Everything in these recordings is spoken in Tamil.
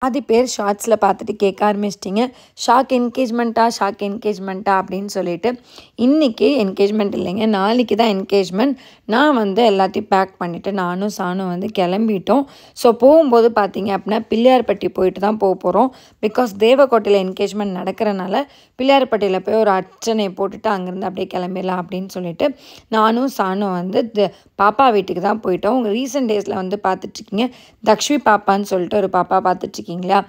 பாதி பேர் ஷார்ட்ஸில் பார்த்துட்டு கேட்க ஆரம்பிச்சிட்டிங்க, ஷாக் என்கேஜ்மெண்ட்டா அப்படின்னு சொல்லிட்டு. இன்றைக்கி என்கேஜ்மெண்ட் இல்லைங்க, நாளைக்கு தான் என்கேஜ்மெண்ட். நான் வந்து எல்லாத்தையும் பேக் பண்ணிவிட்டு நானும் சானும் வந்து கிளம்பிட்டோம். ஸோ போகும்போது பார்த்தீங்க அப்படின்னா பிள்ளையார்பட்டி போயிட்டு தான் போகிறோம். பிகாஸ் தேவக்கோட்டையில் என்கேஜ்மெண்ட் நடக்கிறனால பிள்ளையார்பட்டியில் போய் ஒரு அர்ச்சனையை போட்டுட்டு அங்கேருந்து அப்படியே கிளம்பிடலாம் அப்படின்னு சொல்லிட்டு நானும் சானும் வந்து பாப்பா வீட்டுக்கு தான் போயிட்டோம். உங்கள் ரீசெண்ட் டேஸில் வந்து பார்த்துட்ருக்கீங்க தக்ஷ்வி பாப்பான்னு சொல்லிட்டு ஒரு பாப்பா பார்த்துட்ருக்கீங்களா,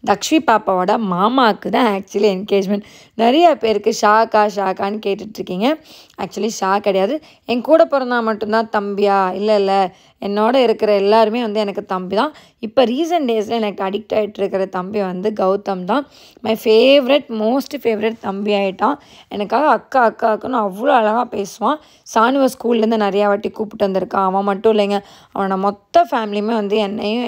தக்ஷ்வி பாப்பாவோட மாமாவுக்கு தான் ஆக்சுவலி என்கேஜ்மெண்ட். நிறைய பேருக்கு ஷாக்கான்னு கேட்டுட்ருக்கீங்க. ஆக்சுவலி ஷாக் கிடையாது, என் கூட பிறந்தா மட்டும்தான் தம்பியா, இல்லை என்னோட இருக்கிற எல்லாருமே வந்து எனக்கு தம்பி தான். இப்போ ரீசெண்ட் டேஸில் எனக்கு அடிக்ட் ஆகிட்டு இருக்கிற தம்பி வந்து கௌதம் தான். மை மோஸ்ட் ஃபேவரட் தம்பி ஆகிட்டான். எனக்காக அக்கான்னு அவ்வளோ அழகாக பேசுவான். சானுவை ஸ்கூல்லேருந்து நிறையா வாட்டி கூப்பிட்டு வந்திருக்கான். அவன் மட்டும் இல்லைங்க, அவனை மொத்த ஃபேமிலியுமே வந்து என்னையும்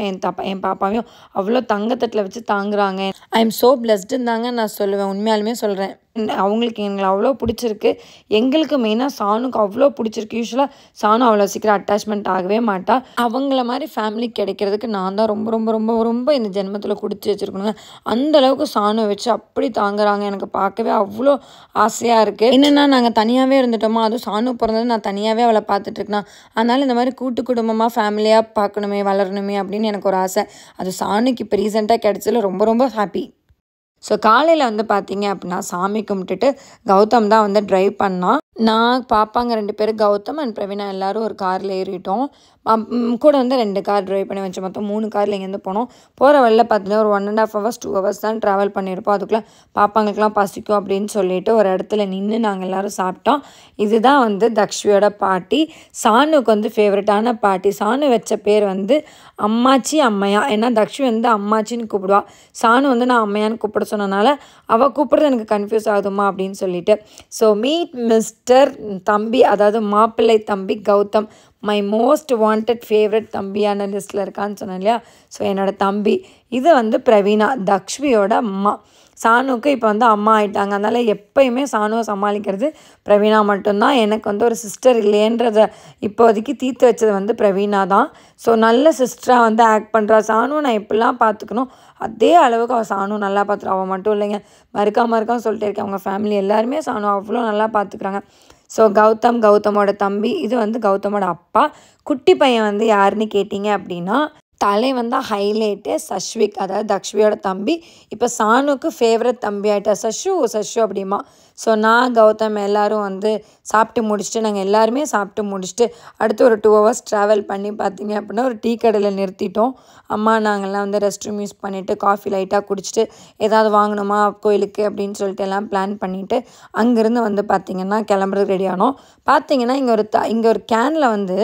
என் பாப்பாவையும் அவ்வளோ தங்கத்தட்டில் வச்சு தாங்குறாங்க. ஐ எம் ஸோ பிளஸ்டுன்னு தாங்க நான் சொல்லுவேன், உண்மையாலுமே சொல்கிறேன். அவங்களுக்கு எங்களை அவ்வளோ பிடிச்சிருக்கு. எங்களுக்கு மெயினாக சானுக்கு அவ்வளோ பிடிச்சிருக்கு. யூஸ்வலாக சானு அவ்வளோ சீக்கிரம் அட்டாச்மெண்ட் ஆகவே மாட்டா. அவங்கள மாதிரி ஃபேமிலி கிடைக்கிறதுக்கு நான் தான் ரொம்ப ரொம்ப ரொம்ப ரொம்ப இந்த ஜென்மத்தில் கொடுத்து வச்சுருக்கணுங்க. அந்தளவுக்கு சானுவை வச்சு அப்படி தாங்குறாங்க. எனக்கு பார்க்கவே அவ்வளோ ஆசையாக இருக்குது. என்னென்னா நாங்கள் தனியாகவே இருந்துட்டோமா, அதுவும் சானு பிறந்தது நான் தனியாகவே அவளை பார்த்துட்ருக்கேன். அதனால் இந்த மாதிரி கூட்டு குடும்பமாக ஃபேமிலியாக பார்க்கணுமே, வளரணுமே அப்படின்னு எனக்கு ஒரு ஆசை. அது சானுக்கு இப்போ ரீசெண்டாக கிடச்சதில் ரொம்ப ரொம்ப ஹாப்பி. ஸோ காலையில் வந்து பார்த்தீங்க அப்படின்னா சாமி கும்பிட்டுட்டு கௌதம் தான் வந்து ட்ரைவ் பண்ணான். நான் பாப்பாங்க 2 பேர், கௌதம் அண்ட் பிரவீனா எல்லோரும் ஒரு காரில் ஏறிட்டோம். கூட வந்து 2 கார் ட்ரைவ் பண்ணி வச்சோம். மொத்தம் 3 காரில் இங்கேருந்து போனோம். போகிற வழியில் பார்த்தீங்கன்னா ஒரு 1.5 hours 2 hours தான் ட்ராவல் பண்ணியிருப்போம். அதுக்குள்ளே பாப்பாங்களுக்கெல்லாம் பசிக்கும் அப்படின்னு சொல்லிட்டு ஒரு இடத்துல நின்று நாங்கள் எல்லோரும் சாப்பிட்டோம். இதுதான் வந்து தக்ஷ்வியோட பாட்டி. சானுக்கு வந்து ஃபேவரட்டான பாட்டி. சானு வச்ச பேர் வந்து அம்மாச்சி அம்மையா. ஏன்னா தக்ஷ்வி வந்து அம்மாச்சின்னு கூப்பிடுவா, சானு வந்து நான் அம்மையான்னு கூப்பிட சொன்னனால அவள் கூப்பிடுறது எனக்கு கன்ஃபியூஸ் ஆகுதுமா அப்படின்னு சொல்லிட்டு. ஸோ மீட் மிஸ்டர் தம்பி, அதாவது மாப்பிள்ளை தம்பி Gautham. My most wanted favourite தம்பியான லிஸ்ட்டில் இருக்கான்னு சொன்னேன் இல்லையா. ஸோ என்னோடய தம்பி. இது வந்து பிரவீனா, தக்ஷ்வியோட அம்மா. சானுக்கு இப்போ வந்து அம்மா ஆகிட்டாங்க. அதனால் எப்போயுமே சானுவை சமாளிக்கிறது பிரவீனா மட்டும்தான். எனக்கு வந்து ஒரு சிஸ்டர் இல்லைன்றதை இப்போதைக்கு தீர்த்து வச்சது வந்து பிரவீனா தான். ஸோ நல்ல சிஸ்டராக வந்து ஆக்ட் பண்ணுறா. சானுவை நான் எப்படிலாம் பார்த்துக்கணும் அதே அளவுக்கு அவள் சானு நல்லா பார்த்துருவா. அவள் மட்டும் இல்லைங்க, மறுக்காமல் சொல்லிட்டே இருக்கேன். அவங்க ஃபேமிலி எல்லாருமே சானு அவ்வளோ நல்லா பார்த்துக்குறாங்க. ஸோ கௌதமோட தம்பி. இது வந்து கௌதமோட அப்பா. குட்டி பையன் வந்து யாருன்னு கேட்டிங்க அப்படின்னா தலை வந்து ஹைலைட்டு சஷ்விக், அதாவது தக்ஷ்வியோட தம்பி. இப்போ சானுக்கு ஃபேவரட் தம்பி ஆகிட்டா. சஷு அப்படிமா. ஸோ நான் கௌதம் எல்லோரும் வந்து சாப்பிட்டு முடிச்சுட்டு நாங்கள் எல்லாருமே சாப்பிட்டு முடிச்சுட்டு அடுத்து ஒரு 2 hours ட்ராவல் பண்ணி பார்த்திங்க அப்படின்னா ஒரு டீ கடையில் நிறுத்திட்டோம். அம்மா நாங்கள்லாம் வந்து ரெஸ்ட் ரூம் யூஸ் பண்ணிவிட்டு காஃபி லைட்டாக குடிச்சிட்டு ஏதாவது வாங்கணுமா கோயிலுக்கு அப்படின்னு சொல்லிட்டு எல்லாம் பிளான் பண்ணிவிட்டு அங்கேருந்து வந்து பார்த்திங்கன்னா கிளம்புறதுக்கு ரெடி ஆனோம். பார்த்திங்கன்னா இங்கே ஒரு கேனில் வந்து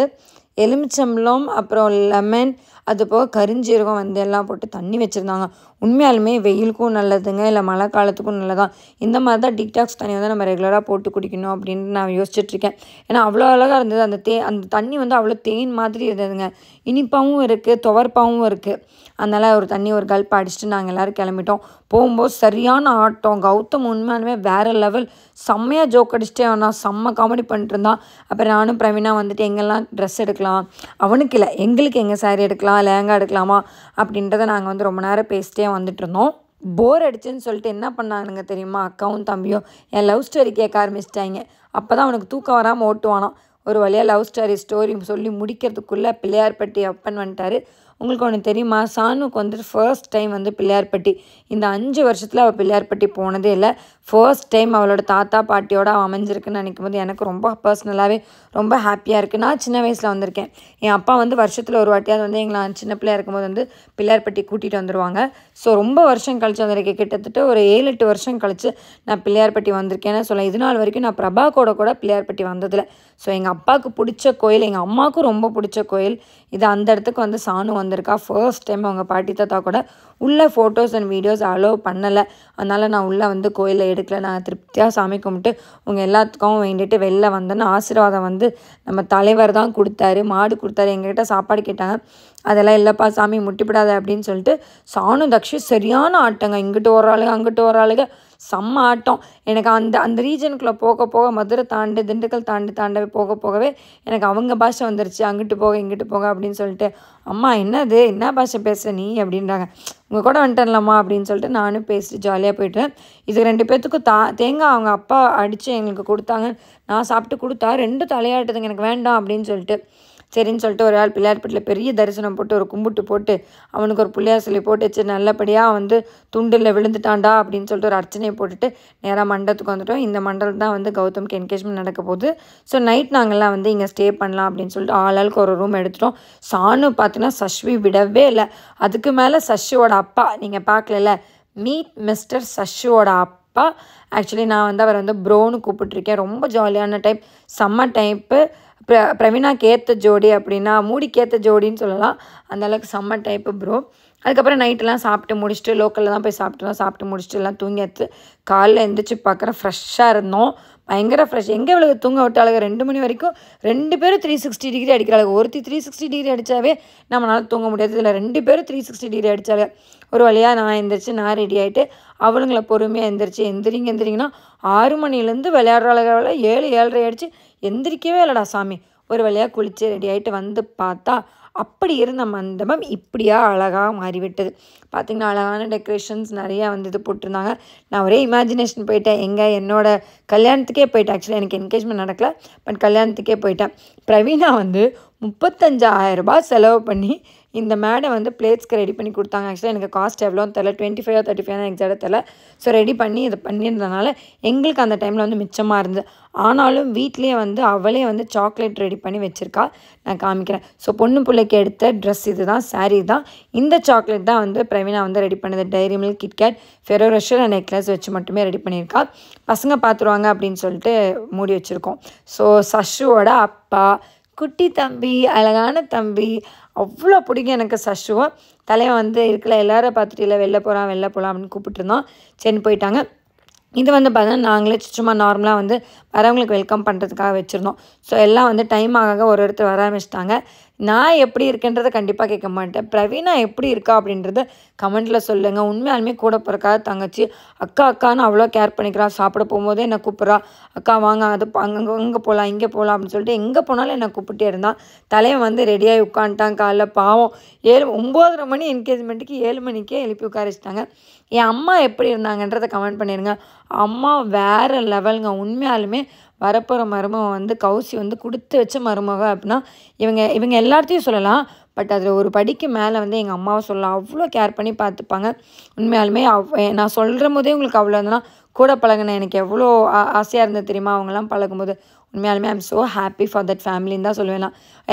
எலுமிச்சம்பழம் அப்புறம் லெமன் அது போக கரிஞ்சீரகம் வந்து எல்லாம் போட்டு தண்ணி வச்சுருந்தாங்க. உண்மையாலுமே வெயிலுக்கும் நல்லதுங்க, இல்லை மழை காலத்துக்கும் நல்லதான். இந்த மாதிரி தான் டீடாக்ஸ் தண்ணி வந்து நம்ம ரெகுலராக போட்டு குடிக்கணும் அப்படின்னு நான் யோசிச்சுட்ருக்கேன். ஏன்னா அவ்வளோ அழகாக இருந்தது. அந்த தண்ணி வந்து அவ்வளோ தேன் மாதிரி இருந்ததுங்க. இனிப்பாகவும் இருக்குது, துவர்ப்பாகவும் இருக்குது. அதனால் ஒரு தண்ணி ஒரு கல்ப் அடிச்சுட்டு நாங்கள் எல்லோரும் கிளம்பிட்டோம். போகும்போது சரியான ஆட்டம். கௌதம் உண்மையாலுமே வேறு லெவல், செம்மையாக ஜோக் அடிச்சுட்டே வந்தான், செம்ம காமெடி பண்ணிட்டு இருந்தான். அப்புறம் நானும் பிரவீனா வந்துட்டு எங்கெல்லாம் ட்ரெஸ் எடுக்கலாம், அவனுக்கு இல்லை எங்களுக்கு எங்கள் சாரீ எடுக்கலாம், லேங்கா எடுக்கலாமா அப்படின்றத நாங்கள் வந்து ரொம்ப நேரம் பேசிட்டே வந்துட்டு இருந்தோம். போர் அடிச்சுன்னு சொல்லிட்டு என்ன பண்ணானுங்க தெரியுமா, அக்காவும் தம்பியும் என் லவ் ஸ்டோரி கேட்க ஆரம்பிச்சிட்டாங்க. அப்போ தான் அவனுக்கு தூக்கம் வராமல் ஓட்டுவானான். ஒரு வழியாக லவ் ஸ்டோரி சொல்லி முடிக்கிறதுக்குள்ளே பிள்ளையார்பட்டி அப்பன் வந்துட்டார். உங்களுக்கு ஒன்று தெரியுமா, சானுக்கு வந்துட்டு ஃபர்ஸ்ட் டைம் வந்து பிள்ளையார்பட்டி. இந்த 5 வருஷத்தில் அவள் பிள்ளையார்பட்டி போனதே இல்லை. ஃபர்ஸ்ட் டைம் அவளோட தாத்தா பாட்டியோட அமைஞ்சிருக்குன்னு நினைக்கும் போது எனக்கு ரொம்ப பர்சனலாகவே ரொம்ப ஹாப்பியாக இருக்குது. நான் சின்ன வயசில் வந்திருக்கேன். என் அப்பா வந்து வருஷத்தில் ஒரு வாட்டியாவது வந்து எங்களை சின்ன பிள்ளையாக இருக்கும்போது வந்து பிள்ளையார்பட்டி கூட்டிகிட்டு வந்துடுவாங்க. ஸோ ரொம்ப வருஷம் கழிச்சு வந்திருக்கேன். கிட்டத்தட்ட ஒரு 7-8 வருஷம் கழிச்சு நான் பிள்ளையார்பட்டி வந்திருக்கேன்னு சொல்லலாம். இது நாள் வரைக்கும் நான் பிரபா கூட பிள்ளையார்பட்டி வந்ததில்லை. ஸோ எங்கள் அப்பாவுக்கு பிடிச்ச கோயில், எங்கள் அம்மாவுக்கும் ரொம்ப பிடிச்ச கோயில் இது. அந்த இடத்துக்கு வந்து சானு வந்திருக்கா ஃபர்ஸ்ட் டைம். அவங்க பாட்டி தாத்தா கூட உள்ளே ஃபோட்டோஸ் அண்ட் வீடியோஸ் அலோவ் பண்ணலை. அதனால் நான் உள்ளே வந்து கோயிலில் எடுக்கலை. நான் திருப்தியாக சாமி கும்பிட்டு உங்கள் எல்லாத்துக்கும் வேண்டிட்டு வெளில வந்தேன்னு ஆசீர்வாதம் வந்து நம்ம தலைவர் தான் கொடுத்தாரு. மாடு கொடுத்தாரு. எங்ககிட்ட சாப்பாடு கேட்டாங்க. அதெல்லாம் இல்லைப்பா சாமி முட்டிவிடாத அப்படின்னு சொல்லிட்டு சானு தக்ஷி சரியான ஆட்டங்க. இங்கிட்டு ஒரு ஆளுங்க அங்கிட்டு ஒரு ஆளுங்க செம்ம ஆட்டம். எனக்கு அந்த அந்த ரீஜனுக்குள்ளே போக போக மதுரை தாண்டி திண்டுக்கல் தாண்டவே போக போகவே எனக்கு அவங்க பாஷை வந்துருச்சு. அங்கிட்டு போக இங்கிட்டு போக அப்படின்னு சொல்லிட்டு, அம்மா என்னது என்ன பாஷை பேசுகிற நீ அப்படின்றாங்க. உங்கள் கூட வந்துட்டேன்லம்மா அப்படின்னு சொல்லிட்டு நானும் பேசிட்டு ஜாலியாக போய்ட்டேன். இது 2 பேர்த்துக்கும் தேங்காய் அவங்க அப்பா அடித்து எங்களுக்கு கொடுத்தாங்க. நான் சாப்பிட்டு கொடுத்தா 2 தலையாட்டுதுங்க எனக்கு வேண்டாம் அப்படின்னு சொல்லிட்டு. சரின்னு சொல்லிட்டு ஒரு ஆள் பிள்ளையார்பட்டியில் பெரிய தரிசனம் போட்டு ஒரு கும்பிட்டு போட்டு அவனுக்கு ஒரு பிள்ளையார் சொல்லி போட்டு வச்சு நல்லபடியாக வந்து துண்டில் விழுந்துட்டான்டா அப்படின்னு சொல்லிட்டு ஒரு அர்ச்சனையை போட்டுட்டு நேராக மண்டபத்துக்கு வந்துட்டோம். இந்த மண்டபம் தான் வந்து கௌதம்க்கு என்கேஜ்மெண்ட் நடக்க போகுது. ஸோ நைட் நாங்கள்லாம் வந்து இங்கே ஸ்டே பண்ணலாம் அப்படின்னு சொல்லிட்டு ஆளுக்கு ஒரு ரூம் எடுத்துட்டோம். சானு பார்த்தீங்கன்னா சஷ்வி விடவே இல்லை. அதுக்கு மேலே சஷ்யோட அப்பா நீங்கள் பார்க்கல, மீட் மிஸ்டர் சஷ்யோட அப்பா. ஆக்சுவலி நான் வந்து அவர் வந்து ப்ரோன்னு கூப்பிட்ருக்கேன். ரொம்ப ஜாலியான டைப், செம்ம டைப்பு. பிரவீனாக்கு ஏற்ற ஜோடி அப்படின்னா மூடிக்கு ஏற்ற ஜோடின்னு சொல்லலாம். அந்தளவுக்கு செம்ம டைப்பு ப்ரோ. அதுக்கப்புறம் நைட்டெல்லாம் சாப்பிட்டு முடிச்சுட்டு லோக்கலில் தான் போய் சாப்பிட்டு முடிச்சுட்டு எல்லாம் தூங்கியாச்சு. காலைல எழுந்திரிச்சு பார்க்குறேன் ஃப்ரெஷ்ஷாக இருந்தோம். பயங்கர ஃப்ரெஷ். எங்கே இவ்வளோ தூங்க விட்டாளுங்க 2 மணி வரைக்கும் 2 பேரும் 360 டிகிரி அடிக்கிறாளுங்க. ஒருத்தி 360 டிகிரி அடித்தாவே நம்மளால் தூங்க முடியாது. இதில் 2 பேரும் 360 டிகிரி அடித்தாங்க. ஒரு வழியாக நான் எந்திரிச்சு நான் ரெடி ஆகிட்டு அவளுங்களை பொறுமையாக எந்திரிங்கன்னா 6 மணிலேருந்து விளையாடுறாளுகள 7 7:30 ஆகிடுச்சு. எந்திரிக்கவே இல்லைடா சாமி. ஒரு வழியாக குளித்து ரெடி ஆகிட்டு வந்து பார்த்தா அப்படி இருந்த மண்டபம் இப்படியா அழகாக மாறிவிட்டது. பார்த்திங்கன்னா அழகான டெக்கரேஷன்ஸ் நிறையா வந்து இது போட்டிருந்தாங்க. நான் ஒரே இமேஜினேஷன் போயிட்டேன். என்னோடய கல்யாணத்துக்கே போயிட்டேன். ஆக்சுவலி எனக்கு என்கேஜ்மெண்ட் நடக்கலை, பட் கல்யாணத்துக்கே போயிட்டேன். பிரவீனா வந்து 35,000 ரூபாய் செலவு பண்ணி இந்த மேடை வந்து பிளேட்ஸ்க்கு ரெடி பண்ணி கொடுத்தாங்க. ஆக்சுவலாக எனக்கு காஸ்ட் எவ்வளோன்னு தெரில, 25 or 35 தான் எக்ஸாக்டாக தெரில. ஸோ ரெடி பண்ணி இதை பண்ணியிருந்தனால எங்களுக்கு அந்த டைமில் வந்து மிச்சமாக இருந்தது. ஆனாலும் வீட்லேயே வந்து அவளே வந்து சாக்லேட் ரெடி பண்ணி வச்சுருக்கா. நான் காமிக்கிறேன். ஸோ பொண்ணு பிள்ளைக்கு எடுத்த ட்ரெஸ் இது தான், சாரீ தான். இந்த சாக்லேட் தான் வந்து பிரவீனா வந்து ரெடி பண்ணது. Dairy Milk, KitKat, Ferrero Rocher and necklace வச்சு மட்டுமே ரெடி பண்ணியிருக்கா. பசங்க பார்த்துருவாங்க அப்படின்னு சொல்லிட்டு மூடி வச்சுருக்கோம். ஸோ சஷுவோட அப்பா, குட்டி தம்பி, அழகான தம்பி, அவ்வளோ பிடிக்கும் எனக்கு சஷுவை. தலைவன் வந்து இருக்கல எல்லாரும் பார்த்துட்டு இல்லை வெளில போகலாம் அப்படின்னு கூப்பிட்டுருந்தோம். சரி போயிட்டாங்க. இது வந்து பார்த்தீங்கன்னா நாங்களே சும்மா நார்மலாக வந்து வரவங்களுக்கு வெல்கம் பண்ணுறதுக்காக வச்சுருந்தோம். ஸோ எல்லாம் வந்து டைம் ஆக ஒரு இடத்துல வர ஆரம்பிச்சிட்டாங்க. நான் எப்படி இருக்கேன்றதை கண்டிப்பாக கேட்க மாட்டேன். பிரவீனா எப்படி இருக்கா அப்படின்றத கமெண்ட்டில் சொல்லுங்கள். உண்மையாலுமே கூட பிறக்காத தங்கச்சி, அக்கான்னு அவ்வளோ கேர் பண்ணிக்கிறா. சாப்பிட போகும்போதே என்னை கூப்பிட்றா, அக்கா வாங்க அது அங்கே போகலாம் இங்கே போகலாம் அப்படின்னு சொல்லிட்டு எங்கே போனாலும் என்னை கூப்பிட்டே இருந்தான். தலையை வந்து ரெடியாகி உட்காந்துட்டான். காலைல பாவம் 9:30 மணி என்கேஜ்மெண்ட்டுக்கு 7 மணிக்கே எழுப்பி உட்காரிச்சிட்டாங்க. என் அம்மா எப்படி இருந்தாங்கன்றதை கமெண்ட் பண்ணிடுங்க. அம்மா வேறு லெவலுங்க. உண்மையாலுமே வரப்போகிற மருமகம் வந்து கௌசி வந்து கொடுத்து வச்ச மருமகம் அப்படின்னா இவங்க எல்லாத்தையும் சொல்லலாம். பட் அதில் ஒரு படிக்கு மேலே வந்து எங்கள் அம்மாவை சொல்லலாம். அவ்வளோ கேர் பண்ணி பார்த்துப்பாங்க. உண்மையாலுமே நான் சொல்கிற போதே உங்களுக்கு அவ்வளோ இருந்ததுன்னா கூட பழகினேன். எனக்கு எவ்வளோ ஆசையாக இருந்தது தெரியுமா அவங்களாம் பழகும்போது. உண்மையாலுமே I'm so happy for that ஃபேமிலின்னு தான் சொல்லுவேன்.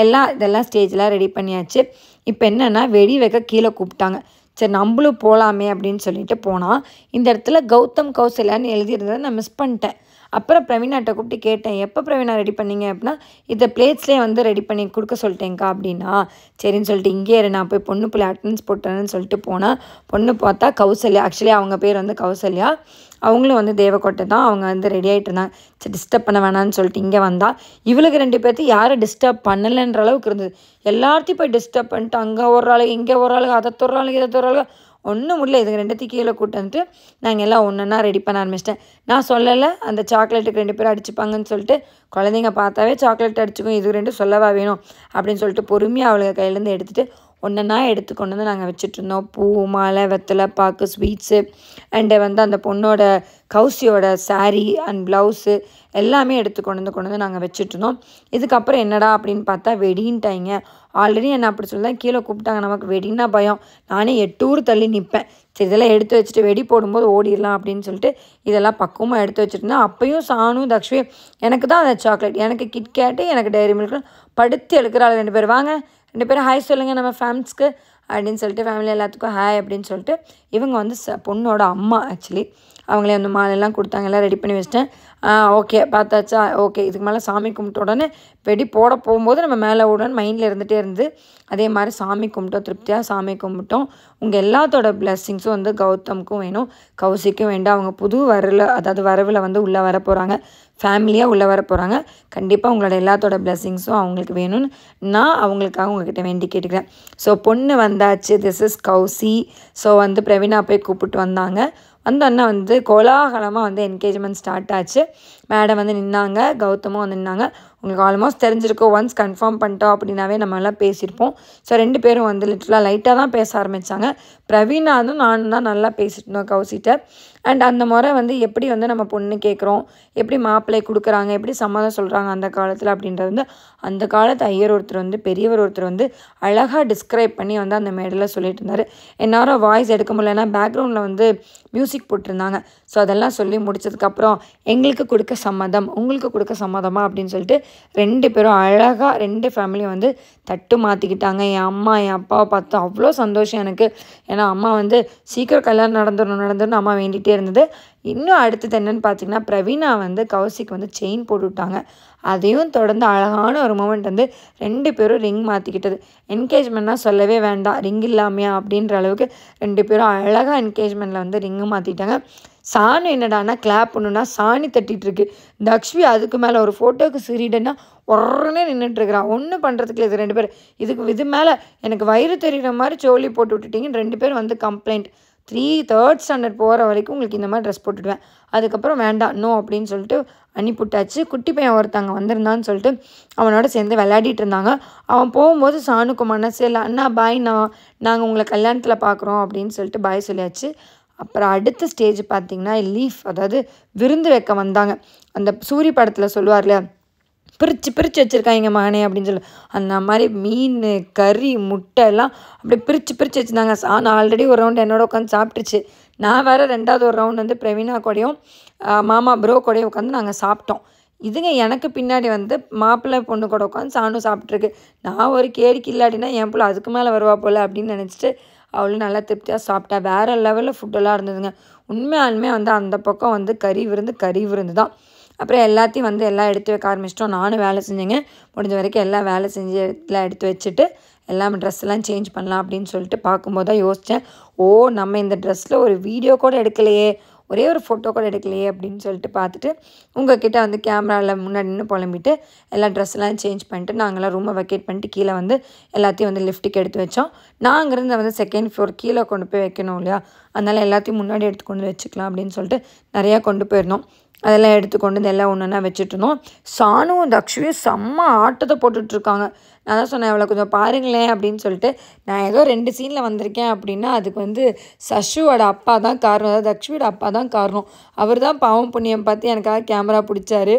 இதெல்லாம் ஸ்டேஜெலாம் ரெடி பண்ணியாச்சு. இப்போ என்னென்னா வெடி வைக்க கீழே கூப்பிட்டாங்க. சரி நம்மளும் போகலாமே அப்படின்னு சொல்லிட்டு போனால் இந்த இடத்துல கௌதம் கௌசல்யான்னு எழுதியிருந்ததை நான் மிஸ் பண்ணிட்டேன். அப்புறம் பிரவீனாட்ட கூப்பிட்டு கேட்டேன், எப்போ பிரவீனா ரெடி பண்ணீங்க அப்படின்னா இதை பிளேட்ஸ்லேயே வந்து ரெடி பண்ணி கொடுக்க சொல்லிட்டேங்க்கா அப்படின்னா. சரின்னு சொல்லிட்டு இங்கே நான் போய் பொண்ணு பிள்ளை அட்டன்ஸ் போட்டேன்னு சொல்லிட்டு போனேன். பொண்ணு பார்த்தா கௌசல்யா. ஆக்சுவலி அவங்க பேர் வந்து கௌசல்யா. அவங்களும் வந்து தேவக்கோட்டை தான். அவங்க வந்து ரெடி ஆகிட்டு இருந்தாங்க. சரி டிஸ்டர்ப் பண்ண வேணான்னு சொல்லிட்டு இங்கே வந்தால் இவளுக்கு 2 பேர்த்து யாரும் டிஸ்டர்ப் பண்ணலைன்ற அளவுக்கு இருந்தது. எல்லாத்தையும் போய் டிஸ்டர்ப் பண்ணிட்டு அங்கே ஒரு ஆள் இங்கே ஒரு ஆளுங்க அதை தொடுறாளுங்க இதை தொடுறாளுங்க ஒன்றும் முடியல. இதுக்கு 2த்தையும் கீழே கூட்டிட்டு நாங்கள் எல்லாம் ஒன்றுன்னா ரெடி பண்ண ஆரம்பிச்சிட்டேன். நான் சொல்லலை அந்த சாக்லேட்டுக்கு 2 பேரும் அடிச்சுப்பாங்கன்னு சொல்லிட்டு. குழந்தைங்க பார்த்தாவே சாக்லேட் அடிச்சுக்கும், இது 2 சொல்லவா வேணும் அப்படின்னு சொல்லிட்டு பொறுமையாக அவளுக்கு கையிலேருந்து எடுத்துகிட்டு ஒன்றா எடுத்துக்கொண்டு வந்து நாங்கள் வச்சுட்ருந்தோம். பூ, மாலை, வெத்தலை பாக்கு, ஸ்வீட்ஸு அண்டு வந்து அந்த பொண்ணோட கௌசியோட சாரீ அண்ட் ப்ளவுஸு எல்லாமே கொண்டு வந்து நாங்கள் வச்சுட்ருந்தோம். இதுக்கப்புறம் என்னடா அப்படின்னு பார்த்தா வெடின்ட்டாங்க. ஆல்ரெடி என்னை அப்படி சொல்லி தான் கீழே கூப்பிட்டாங்க. நமக்கு வெடின்னா பயம். நானே 8 ஊர் தள்ளி நிற்பேன். சரி இதெல்லாம் எடுத்து வச்சுட்டு வெடி போடும்போது ஓடிடலாம் அப்படின்னு சொல்லிட்டு இதெல்லாம் பக்குவமாக எடுத்து வச்சுருந்தேன். அப்பையும் சானும் தக்ஷி எனக்கு தான் அந்த சாக்லேட், எனக்கு கிட்கேட்டு, எனக்கு டைரி மில்க்கு படுத்து எடுக்கிறாள் 2 பேர். வாங்க 2 பேரும் ஹாய் சொல்லுங்கள் நம்ம ஃபேன்ஸ்க்கு அப்படின்னு சொல்லிட்டு ஃபேமிலி எல்லாத்துக்கும் ஹாய் அப்படின்னு சொல்லிட்டு இவங்க வந்து பொண்ணோட அம்மா. ஆக்சுவலி அவங்களே வந்து மாலையெல்லாம் கொடுத்தாங்க. எல்லாம் ரெடி பண்ணி வச்சிட்டேன். ஓகே பார்த்தாச்சா, ஓகே இதுக்கு மேலே சாமி கும்பிட்ட உடனே வெடி போட போகும்போது நம்ம மேலே விடணும்னு மைண்டில் இருந்துகிட்டே இருந்து அதே மாதிரி சாமி கும்பிட்டோம். திருப்தியாக சாமி கும்பிட்டோம். உங்கள் எல்லாத்தோட பிளெஸ்ஸிங்ஸும் வந்து கௌதமுக்கும் வேணும், கௌசிக்கும் வேண்டாம். அவங்க புது வரவில் வந்து உள்ளே வர போகிறாங்க. ஃபேமிலியாக உள்ளே வர போகிறாங்க. கண்டிப்பாக உங்களோட எல்லாத்தோட பிளெஸிங்ஸும் அவங்களுக்கு வேணும்னு நான் அவங்களுக்காக உங்ககிட்ட வேண்டி கேட்டுக்கிறேன். ஸோ பொண்ணு வந்தாச்சு. This is Kousi. ஸோ வந்து பிரவீனா போய் கூப்பிட்டு வந்தாங்க. வந்தோடனே வந்து கோலாகலமாக வந்து என்கேஜ்மெண்ட் ஸ்டார்ட் ஆச்சு. மேடம் வந்து நின்னாங்க, கௌதமும் வந்து நின்னாங்க. உங்களுக்கு ஆல்மோஸ்ட் தெரிஞ்சிருக்கோம், ஒன்ஸ் கன்ஃபார்ம் பண்ணிட்டோம் அப்படின்னாவே நம்ம எல்லாம் பேசியிருப்போம். ஸோ 2 பேரும் வந்து லிட்டலாக லைட்டாக தான் பேச ஆரம்பித்தாங்க. பிரவீனாவும் நானும் தான் நல்லா பேசிட்டு இருந்தோம் கௌசிட்ட. அண்ட் அந்த முறை வந்து எப்படி வந்து நம்ம பொண்ணு கேட்குறோம், எப்படி மாப்பிள்ளை கொடுக்குறாங்க, எப்படி சம்மதம் சொல்கிறாங்க அந்த காலத்தில் அப்படின்றது வந்து அந்த காலத்து ஐயர் ஒருத்தர் வந்து பெரியவர் ஒருத்தர் வந்து அழகாக டிஸ்கிரைப் பண்ணி வந்து அந்த மேடையில் சொல்லிட்டு இருந்தார். என்னாரோ வாய்ஸ் எடுக்க முடியலன்னா பேக்ரவுண்டில் வந்து மியூசிக் போட்டிருந்தாங்க. ஸோ அதெல்லாம் சொல்லி முடிச்சதுக்கப்புறம் எங்களுக்கு கொடுக்க சம்மதம், உங்களுக்கு கொடுக்க சம்மதமா அப்படின்னு சொல்லிட்டு 2 பேரும் அழகாக 2 ஃபேமிலியும் வந்து தட்டு மாற்றிக்கிட்டாங்க. என் அம்மா என் அப்பாவை பார்த்து அவ்வளோ சந்தோஷம் எனக்கு. ஏன்னா அம்மா வந்து சீக்கிரம் கல்யாணம் நடந்துடணும் அம்மா வேண்டிகிட்டே இருந்தது. இன்னும் அடுத்தது என்னென்னு பார்த்தீங்கன்னா, பிரவீனா வந்து கௌசிக்கு வந்து செயின் போட்டு விட்டாங்க. அதையும் தொடர்ந்து அழகான ஒரு மூமெண்ட் வந்து 2 பேரும் ரிங் மாற்றிக்கிட்டது. என்கேஜ்மெண்ட்னால் சொல்லவே வேண்டாம், ரிங் இல்லாமையா அப்படின்ற அளவுக்கு 2 பேரும் அழகாக என்கேஜ்மெண்ட்டில் வந்து ரிங்கு மாற்றிட்டாங்க. சாணி என்னடானா கிளாப் பண்ணுன்னா சாணி தட்டிகிட்டு இருக்கு. தக்ஷ்வி அதுக்கு மேலே ஒரு ஃபோட்டோவுக்கு சிரிடன்னா உடனே நின்றுட்டுருக்குறான். ஒன்றும் பண்ணுறதுக்கு இது 2 பேர் இது மேலே எனக்கு வயிறு தெரிகிற மாதிரி சோழி போட்டு விட்டுட்டிங்கன்னு 2 பேர் வந்து கம்ப்ளைண்ட். 3rd ஸ்டாண்டர்ட் போகிற வரைக்கும் உங்களுக்கு இந்த மாதிரி ட்ரெஸ் போட்டுவிடுவேன், அதுக்கப்புறம் வேண்டாம் நோ அப்படின்னு சொல்லிட்டு அனுப்பிவிட்டாச்சு. குட்டி பையன் ஒருத்தங்க வந்திருந்தான்னு சொல்லிட்டு அவனோட சேர்ந்து விளையாடிட்டு இருந்தாங்க. அவன் போகும்போது சாணுக்கு மனசே இல்லை, அண்ணா பாய், நாங்கள் உங்களை கல்யாணத்தில் பார்க்குறோம் அப்படின்னு சொல்லிட்டு பாய் சொல்லியாச்சு. அப்புறம் அடுத்த ஸ்டேஜ் பார்த்திங்கன்னா லீஃப், அதாவது விருந்து வைக்க வந்தாங்க. அந்த சூரிய படத்தில் சொல்லுவார்ல, பிரித்து வச்சுருக்காங்க மகனே அப்படின்னு சொல்லி, அந்த மாதிரி மீன் கறி முட்டை எல்லாம் அப்படியே பிரித்து வச்சுருந்தாங்க. நான் ஆல்ரெடி ஒரு ரவுண்டு என்னோட உட்காந்து சாப்பிட்டுச்சு. நான் வேறு 2வது ஒரு ரவுண்ட் வந்து பிரவீனா கூடயும் மாமா ப்ரோ கூடயும் உட்காந்து நாங்கள் சாப்பிட்டோம். இதுங்க எனக்கு பின்னாடி வந்து மாப்பிள்ளை பொண்ணு கூட உட்காந்து சாணும் சாப்பிட்ருக்கு. நான் ஒரு கேடிக்கு இல்லாட்டினா என் பிள்ளை அதுக்கு மேலே வருவா போல் அப்படின்னு நினச்சிட்டு அவளும் நல்லா திருப்தியாக சாப்பிட்டா. வேறு லெவலில் ஃபுட்டெல்லாம் இருந்ததுங்க. உண்மையாலுமே வந்து அந்த பக்கம் வந்து கறி விருந்து தான். அப்புறம் எல்லாத்தையும் வந்து எல்லாம் எடுத்து வைக்க ஆரம்பிச்சிட்டோம். நானும் வேலை செஞ்சேங்க. முடிஞ்ச வரைக்கும் எல்லாம் வேலை செஞ்சு எல்லாம் எடுத்து வச்சுட்டு எல்லாம் ட்ரெஸ்ஸெல்லாம் சேஞ்ச் பண்ணலாம் அப்படின்னு சொல்லிட்டு பார்க்கும்போது தான் யோசித்தேன், நம்ம இந்த ட்ரெஸ்ஸில் ஒரு வீடியோ கூட எடுக்கலையே, ஒரே ஒரு ஃபோட்டோ கூட எடுக்கலையே அப்படின்னு சொல்லிட்டு பார்த்துட்டு உங்கள்கிட்ட வந்து கேமராவில் முன்னாடி நின்று புலம்பிட்டு எல்லா ட்ரெஸ்ஸெல்லாம் சேஞ்ச் பண்ணிட்டு நாங்கள்லாம் ரூமை வெக்கேட் பண்ணிட்டு கீழே வந்து எல்லாத்தையும் வந்து லிஃப்ட்டுக்கு எடுத்து வச்சோம். நான் அங்கேருந்து வந்து 2nd ஃப்ளோர் கீழே கொண்டு போய் வைக்கணும் இல்லையா, அதனால் எல்லாத்தையும் முன்னாடி எடுத்து கொண்டு வச்சுக்கலாம் அப்படின்னு சொல்லிட்டு நிறையா கொண்டு போயிருந்தோம். அதெல்லாம் எடுத்து கொண்டு வந்து எல்லாம் ஒன்று ஒன்றா வச்சுட்ருந்தோம். சானுவும் தக்ஷியும் செம்ம ஆட்டத்தை போட்டுட்ருக்காங்க. நான் தான் சொன்னேன், அவளை கொஞ்சம் பாருங்களேன் அப்படின்னு சொல்லிட்டு. நான் ஏதோ 2 சீனில் வந்திருக்கேன் அப்படின்னா அதுக்கு வந்து சஷுவோட அப்பா தான் காரணம், அதாவது தக்ஷியோட அப்பா தான் காரணம். அவர் தான் பாவம் புண்ணியம் பார்த்து எனக்காக கேமரா பிடிச்சாரு.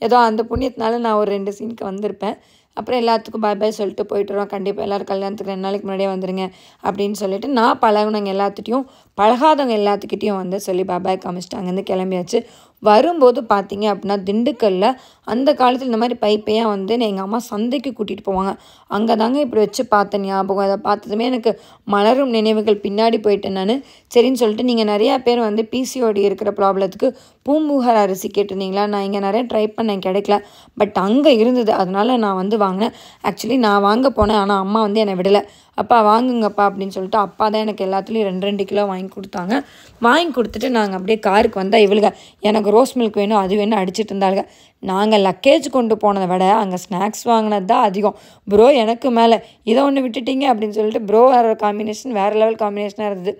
ஏதோ அந்த புண்ணியத்தினால நான் ஒரு 2 சீனுக்கு வந்திருப்பேன். அப்புறம் எல்லாத்துக்கும் பாய் சொல்லிட்டு போய்ட்டுறோம். கண்டிப்பாக எல்லோரும் கல்யாணத்துக்கு 2 நாளைக்கு முன்னாடியே வந்துடுங்க அப்படின்னு சொல்லிட்டு நான் பழகினவங்க எல்லாத்துட்டையும் பழகாதவங்க எல்லாத்துக்கிட்டையும் வந்து சொல்லி பாய் காமிச்சிட்டு அங்கேருந்து கிளம்பியாச்சு. வரும்போது பார்த்தீங்க அப்படின்னா திண்டுக்கல்லில் அந்த காலத்தில் இந்த மாதிரி பைப்பையாக வந்து எங்கள் அம்மா சந்தைக்கு கூட்டிகிட்டு போவாங்க. அங்கே தாங்க இப்படி வச்சு பார்த்த ஞாபகம். அதை பார்த்ததுமே எனக்கு மலரும் நினைவுகள் பின்னாடி போயிட்டேன் நான். சரின்னு சொல்லிட்டு நீங்கள் நிறையா பேர் வந்து பிசிஓடி இருக்கிற ப்ராப்ளத்துக்கு பூம்புகார் அரிசி கேட்டிருந்தீங்களா, நான் இங்கே நிறைய ட்ரை பண்ணேன், கிடைக்கல. பட் அங்கே இருந்தது, அதனால் நான் வந்து வாங்கினேன். ஆக்சுவலி நான் வாங்க போனேன், ஆனால் அம்மா வந்து என்னை விடலை. அப்பா வாங்குங்கப்பா அப்படின்னு சொல்லிட்டு அப்பா தான் எனக்கு எல்லாத்துலேயும் 2 கிலோ வாங்கி கொடுத்தாங்க. வாங்கி கொடுத்துட்டு நாங்கள் அப்படியே காருக்கு வந்தால் இவளுங்க எனக்கு ரோஸ் மில்க் வேணும் அது வேணும் அடிச்சிட்டு இருந்தாளுங்க. நாங்கள் லக்கேஜ் கொண்டு போனதை விட அங்கே ஸ்நாக்ஸ் வாங்கினது தான் அதிகம். ப்ரோ எனக்கு மேலே இதை ஒன்று விட்டுட்டீங்க அப்படின்னு சொல்லிட்டு ப்ரோ வேறு காம்பினேஷன் வேறு லெவல் காம்பினேஷனாக இருந்தது.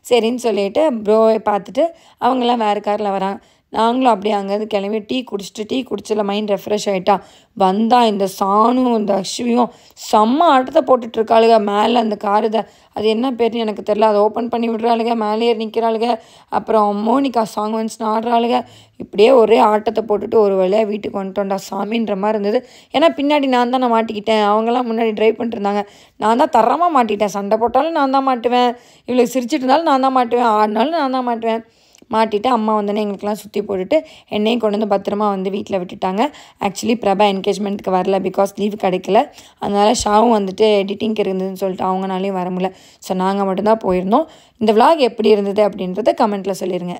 சரின்னு சொல்லிட்டு ப்ரோவை பார்த்துட்டு அவங்களாம் வேறு காரில் வராங்க. நாங்களும் அப்படியே அங்கேருந்து கிளம்பி டீ குடிச்சில மைண்ட் ரெஃப்ரெஷ் ஆகிட்டா. வந்தால் இந்த சானும் இந்த அஸ்வியும் செம்ம ஆட்டத்தை போட்டுட்ருக்காளுங்க. மேலே அந்த காரு அது என்ன பேர்னு எனக்கு தெரில, அதை ஓப்பன் பண்ணி விடுறாளுங்க, மேலே ஏறி நிற்கிறாளுங்க. அப்புறம் மோனிகா சாங் வந்துச்சுன்னு ஆடுறாளுங்க. இப்படியே ஒரே ஆட்டத்தை போட்டுட்டு ஒரு வழியாக வீட்டுக்கு வந்துட்டோண்டா சாமின்ற மாதிரி இருந்தது. ஏன்னா பின்னாடி நான் தானே மாட்டிக்கிட்டேன், அவங்களாம் முன்னாடி ட்ரைவ் பண்ணிட்டு இருந்தாங்க. நான் தான் தரமாக மாட்டிட்டேன். சண்டை போட்டாலும் நான் தான் மாட்டுவேன், இவளுக்கு சிரிச்சிட்டு இருந்தாலும் நான் தான் மாட்டுவேன், ஆடினாலும் நான் தான் மாட்டுவேன். மாட்டிட்டு அம்மா வந்தோடனே எங்களுக்கெல்லாம் சுற்றி போட்டுட்டு என்னையும் கொண்டு வந்து பத்திரமா வந்து வீட்டில் விட்டுட்டாங்க. ஆக்சுவலி பிரபா என்கேஜ்மெண்ட்டுக்கு வரல, பிகாஸ் லீவ் கிடைக்கல. அதனால் ஷாவும் வந்துட்டு எடிட்டிங்க்கு இருந்ததுன்னு சொல்லிட்டு அவங்கனாலையும் வர முடியல. ஸோ நாங்கள் மட்டும்தான் போயிருந்தோம். இந்த விளாக் எப்படி இருந்தது அப்படின்றத கமெண்ட்டில் சொல்லிடுங்க.